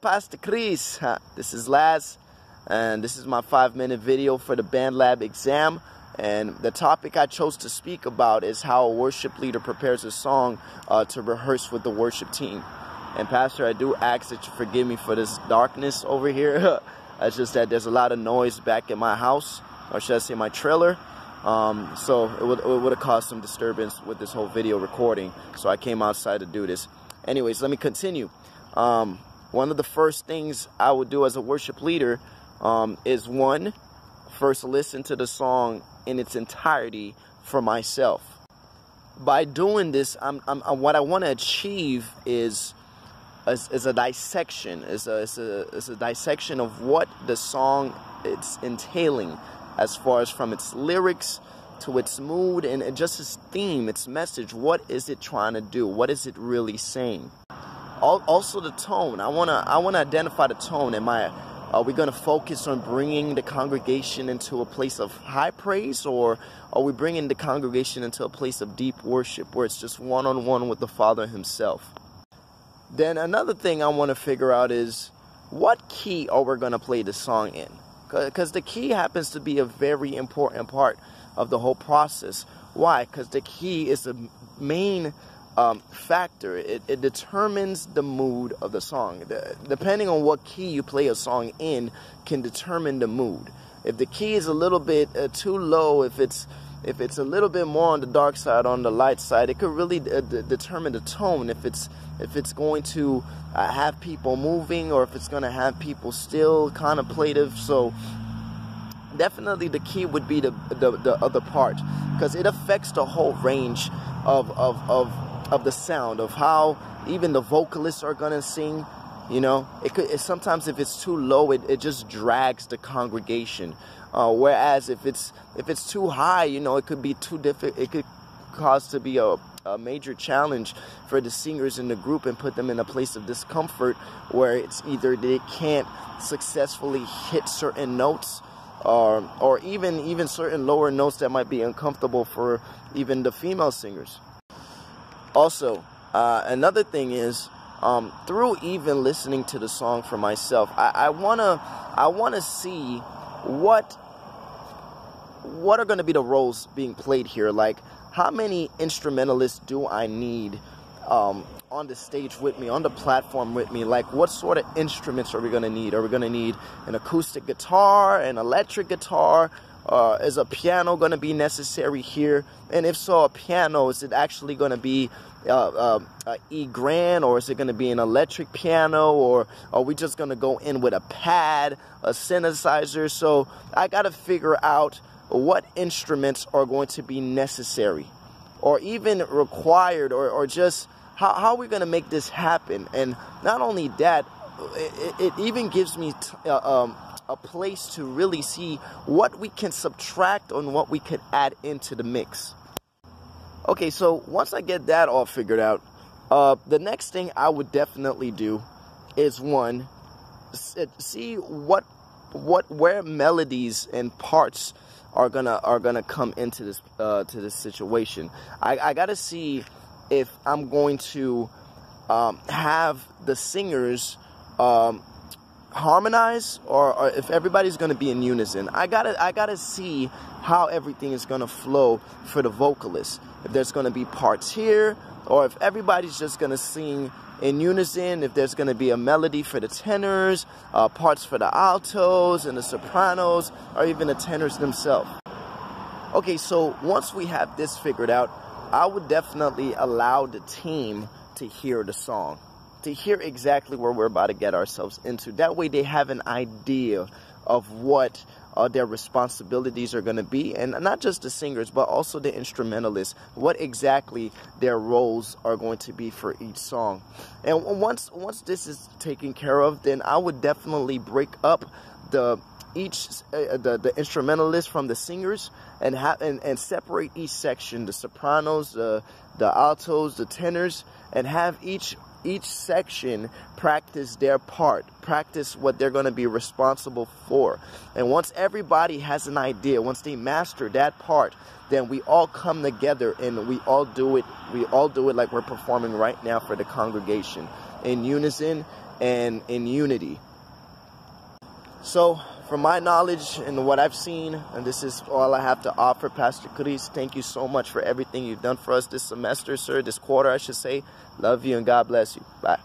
Pastor Chris. This is Laz, and this is my 5-minute video for the Bandlab exam. And the topic I chose to speak about is how a worship leader prepares a song to rehearse with the worship team. And Pastor, I do ask that you forgive me for this darkness over here. It's just that there's a lot of noise back in my house, or should I say my trailer. So it would have caused some disturbance with this whole video recording. So I came outside to do this. Anyways, let me continue. One of the first things I would do as a worship leader is first listen to the song in its entirety for myself. By doing this, what I want to achieve is a dissection. It's a dissection of what the song it's entailing, as far as from its lyrics to its mood and just its theme, its message. What is it trying to do? What is it really saying? Also the tone. I wanna identify the tone. Are we gonna focus on bringing the congregation into a place of high praise, or are we bringing the congregation into a place of deep worship where it's just one-on-one with the Father himself? Then another thing I want to figure out is what key are we gonna play the song in? Because the key happens to be a very important part of the whole process. Why? Because the key is the main factor. It determines the mood of the song. Depending on what key you play a song in can determine the mood. If the key is a little bit too low, if it's a little bit more on the dark side, on the light side, it could really determine the tone. If it's going to have people moving, or if it's going to have people still contemplative. So definitely the key would be the other part, because it affects the whole range of the sound, of how even the vocalists are gonna sing. You know, sometimes if it's too low, it just drags the congregation. Whereas if it's too high, you know, it could be too difficult. It could cause to be a major challenge for the singers in the group and put them in a place of discomfort where it's either they can't successfully hit certain notes, or even certain lower notes that might be uncomfortable for even the female singers. Also, another thing is, through even listening to the song for myself, I wanna see what are going to be the roles being played here. Like, how many instrumentalists do I need on the stage with me, on the platform with me? Like, what sort of instruments are we going to need? Are we going to need an acoustic guitar, an electric guitar? Is a piano going to be necessary here? And if so, a piano, is it actually going to be E grand, or is it going to be an electric piano, or are we just going to go in with a pad, a synthesizer? So I got to figure out what instruments are going to be necessary, or even required, or just how are we going to make this happen? And not only that, it even gives me a place to really see what we can subtract and what we could add into the mix. Okay, so once I get that all figured out, the next thing I would definitely do is see where melodies and parts are gonna come into this to this situation. I gotta see if I'm going to have the singers harmonize, or if everybody's gonna be in unison. I gotta see how everything is gonna flow for the vocalists. If there's gonna be parts here, or if everybody's just gonna sing in unison. If there's gonna be a melody for the tenors, parts for the altos and the sopranos, or even the tenors themselves. Okay, so once we have this figured out, I would definitely allow the team to hear the song, to hear exactly where we're about to get ourselves into. That way they have an idea of what their responsibilities are going to be, and not just the singers, but also the instrumentalists, what exactly their roles are going to be for each song. And once this is taken care of, then I would definitely break up the instrumentalists from the singers, and separate each section, the sopranos, the altos, the tenors, and have each section practice their part, practice what they're going to be responsible for. And once everybody has an idea, once they master that part, then we all come together and we all do it like we're performing right now for the congregation, in unison and in unity. So, from my knowledge and what I've seen, and this is all I have to offer, Pastor Chris, thank you so much for everything you've done for us this semester, sir, this quarter, I should say. Love you and God bless you. Bye.